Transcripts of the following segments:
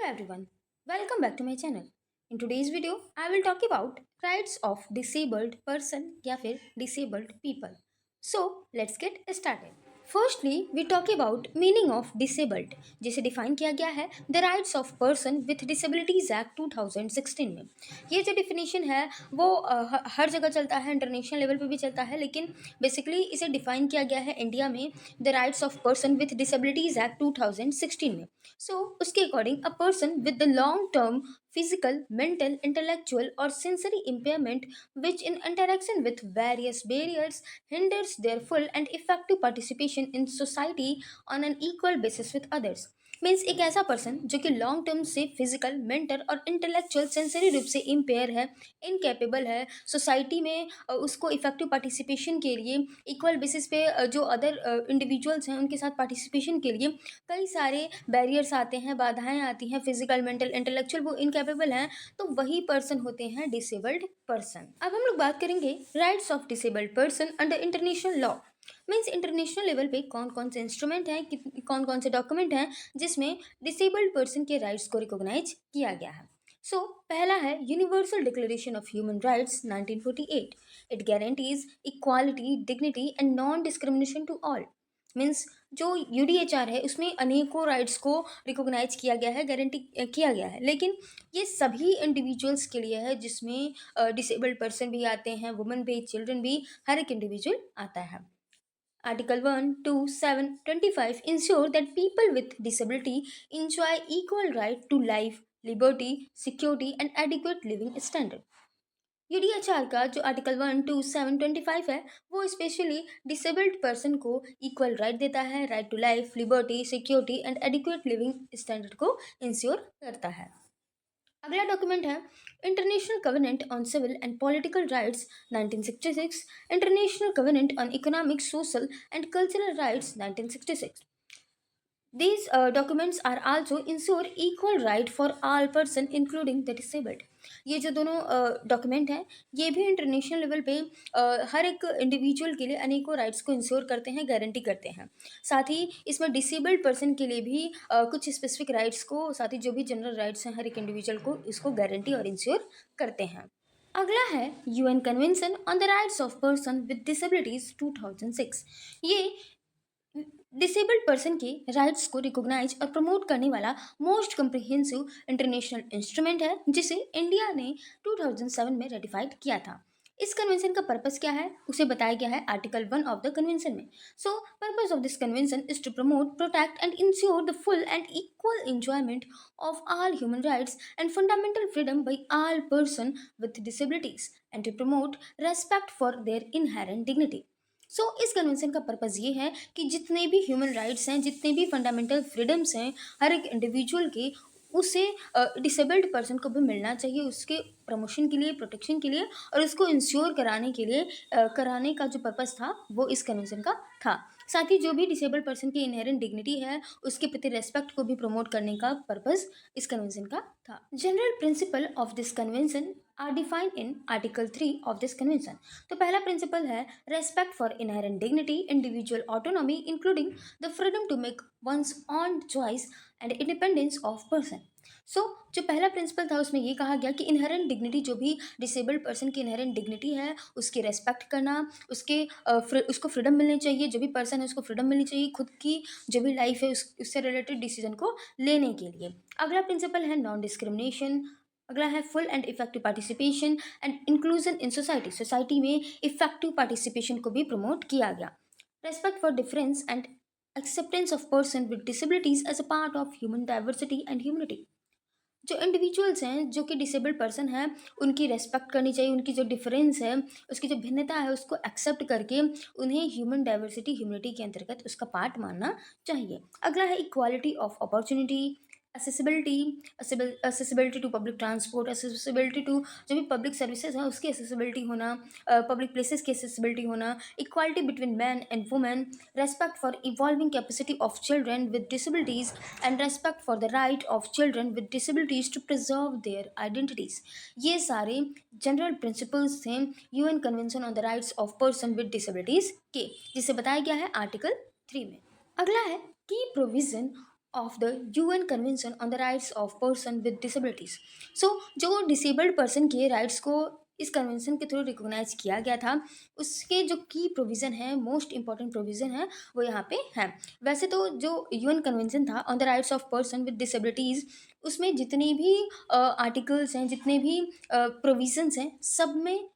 everyone, welcome back to my channel. In today's video, I will talk about rights of disabled person या फिर disabled people. So, let's get started. Firstly, we talk about meaning of disabled, जिसे define किया गया है the rights of person with disabilities act 2016 में। ये जो definition है वो हर जगह चलता है, इंटरनेशनल लेवल पे भी चलता है, लेकिन बेसिकली इसे डिफाइन किया गया है इंडिया में the rights of person with disabilities act 2016 में। सो उसके according a person with the long term physical, mental, intellectual, or sensory impairment which, in interaction with various barriers, hinders their full and effective participation in society on an equal basis with others. Means एक ऐसा person जो कि long term से physical, mental और intellectual sensory रूप से empire है, incapable है, सोसाइटी में उसको इफेक्टिव पार्टिसिपेशन के लिए इक्वल बेसिस पे जो अदर इंडिविजुअल्स हैं उनके साथ पार्टिसिपेशन के लिए कई सारे बैरियर्स आते हैं, बाधाएं आती हैं, फिजिकल, मेंटल, इंटेलेक्चुअल वो इनकेपेबल हैं, तो वही पर्सन होते हैं डिसेबल्ड पर्सन। अब हम लोग बात करेंगे rights of disabled person under international law. Means international level पे कौन कौन से इंस्ट्रूमेंट हैं, कौन कौन से डॉक्यूमेंट हैं जिसमें डिसेबल्ड पर्सन के राइट्स को रिकॉग्नाइज किया गया है। सो पहला है universal declaration of human rights 1948। It guarantees equality, dignity and non discrimination to all. Means जो यूडीएचआर है उसमें अनेकों राइट्स को रिकॉग्नाइज किया गया है, गारंटी किया गया है, लेकिन ये सभी इंडिविजुअल्स के लिए है जिसमें डिसेबल्ड पर्सन भी आते हैं, वुमेन भी, चिल्ड्रन भी, हर एक इंडिविजुअल आता है। Article 1, 2, 7, 25 ensure that people with disability enjoy equal right to life, liberty, security and adequate living standard. UDHR का जो आर्टिकल 1, 2, 7, 25 है वो स्पेशली डिसेबल्ड पर्सन को इक्वल राइट देता है, right to life, liberty, security and adequate living standard को ensure करता है। अगला डॉक्यूमेंट है international covenant on civil and political rights 1966, international covenant on economic, social and cultural rights 1966। These documents are also ensure equal right for all person including the disabled. ये जो दोनों document हैं ये भी इंटरनेशनल लेवल पे हर एक individual के लिए अनेकों राइट्स को इंश्योर करते हैं, गारंटी करते हैं। साथ ही इसमें डिसेबल्ड पर्सन के लिए भी कुछ स्पेसिफिक राइट्स को, साथ ही जो भी जनरल राइट्स हैं हर एक इंडिविजुअल को, इसको गारंटी और इंश्योर करते हैं। अगला है UN convention on the rights of person with disabilities 2006। ये डिसेबल्ड पर्सन के राइट्स को रिकॉग्नाइज और प्रमोट करने वाला मोस्ट कम्प्रिहेंसिव इंटरनेशनल इंस्ट्रूमेंट है जिसे इंडिया ने 2007 में रेटिफाइड किया था। इस कन्वेंशन का पर्पस क्या है उसे बताया गया है आर्टिकल 1 ऑफ द कन्वेंशन में। So purpose of this convention is to promote, protect and ensure the full and equal enjoyment of all human rights and fundamental freedom by all person with disabilities and to promote respect for their inherent dignity. So इस convention का purpose ये है कि जितने भी human rights हैं, जितने भी फंडामेंटल फ्रीडम्स हैं हर एक इंडिविजुअल के, उसे डिसेबल्ड पर्सन को भी मिलना चाहिए, उसके प्रमोशन के लिए, प्रोटेक्शन के लिए और उसको इंश्योर कराने के लिए कराने का जो पर्पस था वो इस कन्वेंशन का था। साथ ही जो भी डिसेबल्ड पर्सन की इनहेरेंट डिग्निटी है उसके प्रति रेस्पेक्ट को भी प्रमोट करने का पर्पस इस कन्वेंशन का था। General principle of this convention are defined in article 3 of this convention. तो पहला प्रिंसिपल है respect for inherent dignity, individual autonomy including the freedom to make one's own choice and independence of person. So जो पहला principal था उसमें ये कहा गया कि इनहेरेंट डिग्निटी, जो भी डिसेबल्ड पर्सन की इनहेरेंट डिग्निटी है उसकी रेस्पेक्ट करना, उसको फ्रीडम मिलनी चाहिए, जो भी पर्सन है उसको फ्रीडम मिलनी चाहिए खुद की जो भी लाइफ है उससे रिलेटेड डिसीजन को लेने के लिए। अगला प्रिंसिपल है नॉन डिस्क्रिमिनेशन। अगला है full and effective participation and inclusion in society. Society में इफेक्टिव पार्टिसिपेशन को भी प्रमोट किया गया। Respect for difference and acceptance of person with disabilities as a part of human diversity and humanity. जो individuals हैं जो कि डिसेबल्ड पर्सन हैं उनकी रेस्पेक्ट करनी चाहिए, उनकी जो डिफरेंस है, उसकी जो भिन्नता है उसको एक्सेप्ट करके उन्हें ह्यूमन डाइवर्सिटी, ह्यूमनिटी के अंतर्गत उसका पार्ट मानना चाहिए। अगला है equality of opportunity, accessibility to public transport, accessibility to जो भी पब्लिक सर्विसेज है उसकी असेसिबिलिटी होना, पब्लिक प्लेसेस की असेसिबिलिटी होना, equality between man and women, respect for evolving capacity of children with disabilities and respect for the right of children with disabilities to preserve their identities. ये सारे general principles थे UN convention on the rights of person with disabilities के, जिसे बताया गया है article 3 में। अगला है की provision of the UN convention on the rights of person with disabilities. So जो डिसेबल्ड पर्सन के राइट्स को इस कन्वेंशन के थ्रू रिकॉग्नाइज किया गया था, उसके जो की प्रोविज़न है, मोस्ट इंपॉर्टेंट प्रोविज़न है, वो यहाँ पे है। वैसे तो जो यूएन कन्वेंशन था on the rights of person with disabilities, उसमें जितने भी आर्टिकल्स हैं, जितने भी प्रोविजंस हैं, सब में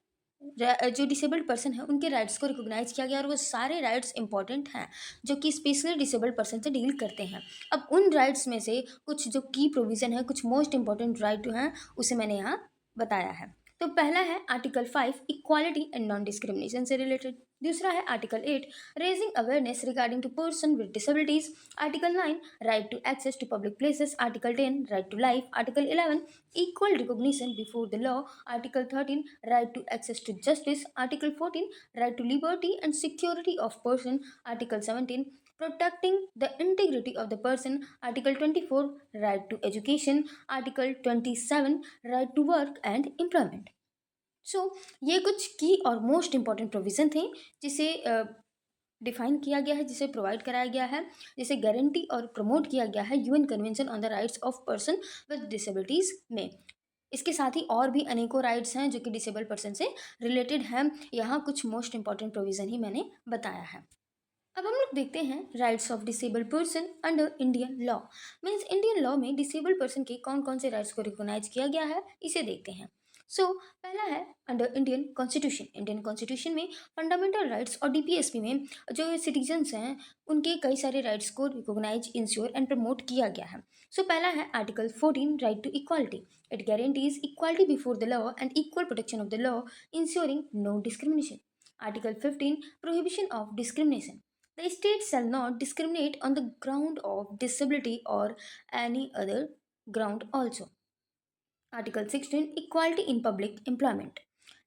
जो डिसेबल्ड पर्सन है उनके राइट्स को रिकॉग्नाइज किया गया, और वो सारे राइट्स इंपॉर्टेंट हैं जो कि स्पेशली डिसेबल्ड पर्सन से डील करते हैं। अब उन राइट्स में से कुछ जो की प्रोविज़न है, कुछ मोस्ट इंपॉर्टेंट राइट हैं, उसे मैंने यहाँ बताया है। तो पहला है article 5 equality and non discrimination से रिलेटेड। दूसरा है article 8 raising awareness regarding to person with disabilities. Article 9 right to access to public places. Article 10 right to life. Article 11 equal recognition before the law. Article 13 right to access to justice. Article 14 right to liberty and security of person. Article 17 protecting the integrity of the person. Article 24 right to education. Article 27 right to work and employment. सो ये कुछ की और most important provision थे जिसे define किया गया है, जिसे प्रोवाइड कराया गया है, जिसे गारंटी और प्रमोट किया गया है UN convention on the rights of person with disabilities में। इसके साथ ही और भी अनेकों राइट्स हैं जो कि डिसेबल पर्सन से रिलेटेड हैं। यहाँ कुछ मोस्ट इंपॉर्टेंट प्रोविज़न ही मैंने बताया है। अब हम लोग देखते हैं rights of disabled person under Indian law. Means Indian law में डिसेबल्ड पर्सन के कौन कौन से राइट्स को रिकॉग्नाइज किया गया है, इसे देखते हैं। पहला है under Indian constitution. Indian constitution में फंडामेंटल राइट्स और डीपीएसपी में जो सिटीजन्स हैं उनके कई सारे राइट्स को रिकॉग्नाइज, इंश्योर एंड प्रमोट किया गया है। पहला है article 14 right to equality. It guarantees equality before the law and equal protection of the law, ensuring no discrimination. Article 15 prohibition of discrimination. The state shall not discriminate on the ground of disability or any other ground also. Article 16 equality in public employment.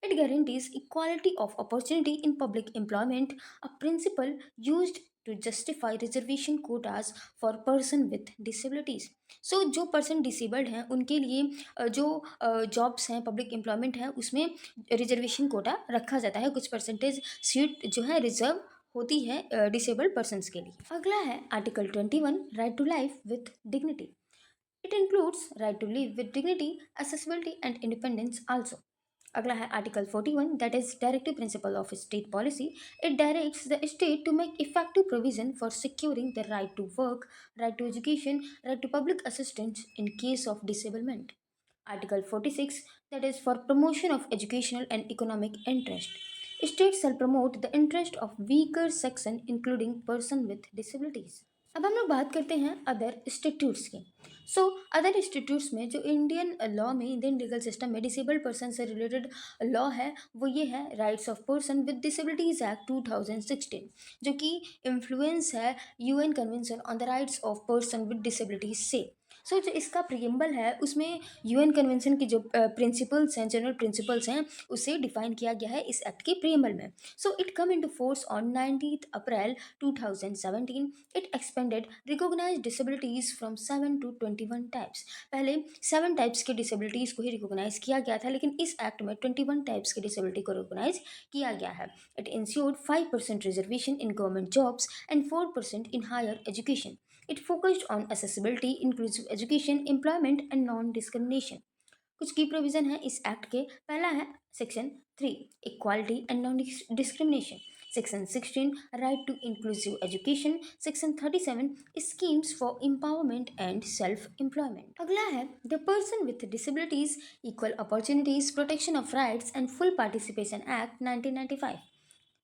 It guarantees equality of opportunity in public employment, a principle used to justify reservation quotas for person with disabilities. जो person disabled हैं उनके लिए जो jobs हैं, public employment है, उसमें reservation quota रखा जाता है। कुछ परसेंटेज सीट जो है रिजर्व होती है डिसेबल्ड पर्सनस के लिए। अगला है article 21 right to life with dignity. It includes right to live with dignity, accessibility and independence also. अगला है article 41 that is directive principle of state policy. It directs the state to make effective provision for securing the right to work, right to education, right to public assistance in case of disablement. Article 46 that is for promotion of educational and economic interest. States shall promote the interest of weaker section including person with disabilities. अब हम लोग बात करते हैं other institutes की। Other institutes में जो Indian law में, इंडियन लीगल सिस्टम में डिसेबल्ड पर्सन से रिलेटेड लॉ है, वो ये है rights of person with disabilities act 2016, जो कि इन्फ्लुएंस है UN convention on the rights of person with disabilities से। जो इसका प्रियम्बल है उसमें यूएन कन्वेंशन की जो प्रिंसिपल्स हैं, जनरल प्रिंसिपल्स हैं, उसे डिफाइन किया गया है इस एक्ट के प्रियम्बल में। It come into force on 19 April 2017. It expanded recognized disabilities from 7 to 21 types. पहले 7 टाइप्स के डिसेबिलिटीज़ को ही रिकॉग्नाइज किया गया था, लेकिन इस एक्ट में 21 टाइप्स की डिसेबिलिटी को रिकॉग्नाइज किया गया है। It insured 5% reservation in government jobs and 4% in higher education. It focused on accessibility, inclusive education, employment and non-discrimination. कुछ की प्रोविज़न है इस एक्ट के। पहला है section 3 equality and non discrimination. Section 16 right to inclusive education. Section 37 schemes for empowerment and self employment. अगला है the person with disabilities equal opportunities protection of rights and full participation act 1995.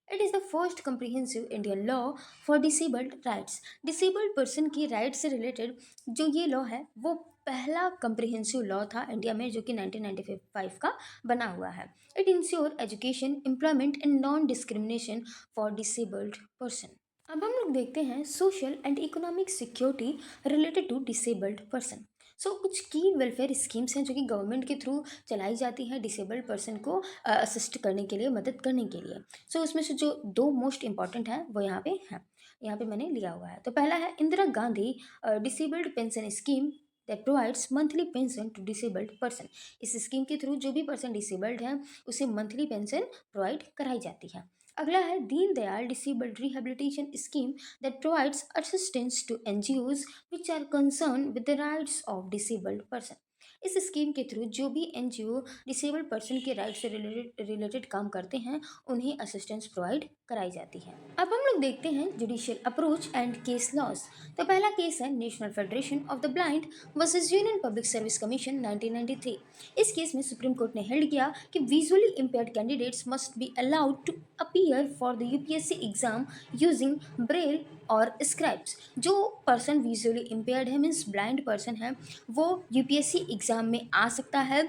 It is the first comprehensive Indian law for disabled rights. Disabled person की right से related जो ये law है वो पहला comprehensive law था इंडिया में, जो कि 1995 का बना हुआ है। It ensure education, employment and non discrimination for disabled person. अब हम लोग देखते हैं social and economic security related to disabled person. कुछ की वेलफेयर स्कीम्स हैं जो कि गवर्नमेंट के थ्रू चलाई जाती हैं डिसेबल्ड पर्सन को असिस्ट करने के लिए, मदद करने के लिए। उसमें से जो 2 मोस्ट इंपॉर्टेंट हैं वो यहाँ पे हैं, यहाँ पे मैंने लिया हुआ है। पहला है Indira Gandhi disabled pension scheme that provides monthly pension to disabled person. इस स्कीम के थ्रू जो भी पर्सन डिसेबल्ड है उसे मंथली पेंशन प्रोवाइड कराई जाती है। अगला है Deendayal disabled rehabilitation scheme that provides assistance to NGOs which are concern with the rights of disabled person. इस स्कीम के थ्रू जो भी एनजीओ डिसेबल्ड पर्सन के राइट से रिलेटेड काम करते हैं उन्हें असिस्टेंस प्रोवाइड कराई जाती है। अब हम लोग देखते हैं judicial approach and case laws. तो पहला केस है national federation of the blind versus union public service commission 1993। इस केस में सुप्रीम कोर्ट ने हेल्ड किया कि visually impaired candidates must be allowed to appear for the UPSC exam using braille और scribes. जो पर्सन विजुअली इम्पेयर्ड है means blind person है वो यूपीएससी एग्ज़ाम में आ सकता है,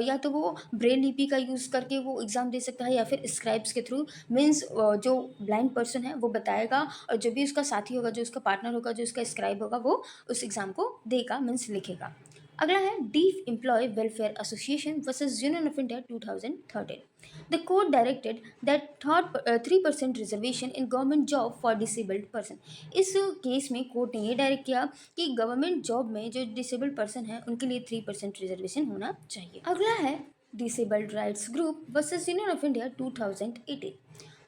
या तो वो ब्रेल लिपि का यूज़ करके वो एग्ज़ाम दे सकता है या फिर स्क्राइब्स के थ्रू मीन्स जो ब्लाइंड पर्सन है वो बताएगा और जो भी उसका साथी होगा, जो उसका पार्टनर होगा, जो उसका स्क्राइब होगा वो उस एग्ज़ाम को देगा मीन्स लिखेगा। अगला है deaf employ welfare association versus union of India 2013। The court directed that 3% reservation in government job for disabled person. इस केस में कोर्ट ने ये डायरेक्ट किया कि गवर्नमेंट जॉब में जो डिसेबल्ड पर्सन है उनके लिए 3% रिजर्वेशन होना चाहिए। अगला है disabled rights group versus union of India 2018।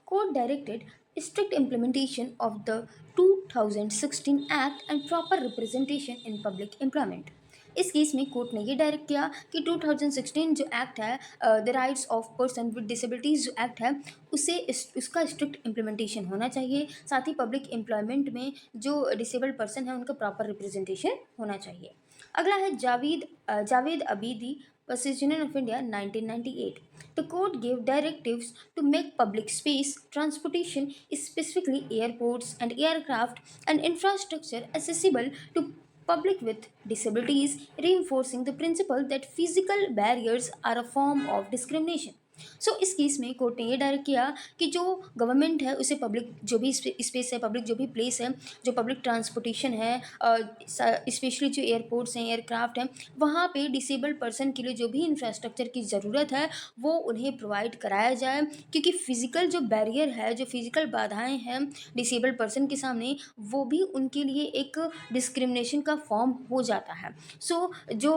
Court directed strict implementation of the 2016 Act and proper representation in public employment। इस केस में कोर्ट ने ये डायरेक्ट किया कि 2016 जो एक्ट है the rights of person with disabilities जो एक्ट है उसका स्ट्रिक्ट इम्प्लीमेंटेशन होना चाहिए। साथ ही पब्लिक एम्प्लॉयमेंट में जो डिसेबल्ड पर्सन है उनका प्रॉपर रिप्रेजेंटेशन होना चाहिए। अगला है Javed अबीदी versus Union of India 1998. The court gave directives to make public space, transportation, specifically airports and aircraft, and infrastructure accessible to public with disabilities, reinforcing the principle that physical barriers are a form of discrimination। सो इस case में court ने ये direct किया कि जो government है उसे public जो भी स्पेस है, पब्लिक जो भी प्लेस है, जो पब्लिक ट्रांसपोर्टेशन है, स्पेशली जो एयरपोर्ट्स हैं, एयरक्राफ्ट हैं, वहाँ पे डिसेबल्ड पर्सन के लिए जो भी इंफ्रास्ट्रक्चर की ज़रूरत है वो उन्हें प्रोवाइड कराया जाए, क्योंकि फ़िज़िकल जो बैरियर है, जो फिज़िकल बाधाएं हैं डिसेबल्ड पर्सन के सामने, वो भी उनके लिए एक डिस्क्रिमिनेशन का फॉर्म हो जाता है। सो जो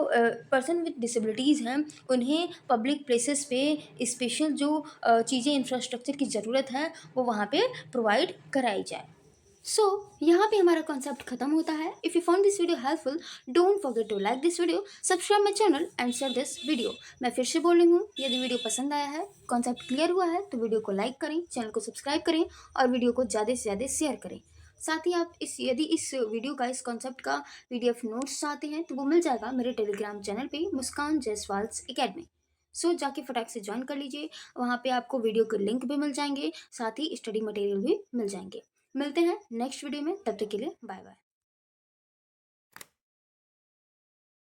पर्सन विद डिसेबिलिटीज़ हैं उन्हें पब्लिक प्लेसेस पे स्पेशल जो चीज़ें इंफ्रास्ट्रक्चर की ज़रूरत है वो वहाँ पे प्रोवाइड कराई जाए। सो यहाँ पे हमारा कॉन्सेप्ट खत्म होता है। If you found this video helpful don't forget to like this video, subscribe my channel and share this video. मैं फिर से बोल रही हूँ, यदि वीडियो पसंद आया है, कॉन्सेप्ट क्लियर हुआ है तो वीडियो को लाइक करें, चैनल को सब्सक्राइब करें और वीडियो को ज़्यादा से ज़्यादा शेयर करें। साथ ही आप यदि इस वीडियो का, इस कॉन्सेप्ट का PDF नोट्स चाहते हैं तो वो मिल जाएगा मेरे टेलीग्राम चैनल पे मुस्कान जायसवाल्स एकेडमी। सो जाके फटाक से ज्वाइन कर लीजिए, वहाँ पे आपको वीडियो के लिंक भी मिल जाएंगे, साथ ही स्टडी मटेरियल भी मिल जाएंगे। मिलते हैं नेक्स्ट वीडियो में, तब तक के लिए बाय बाय।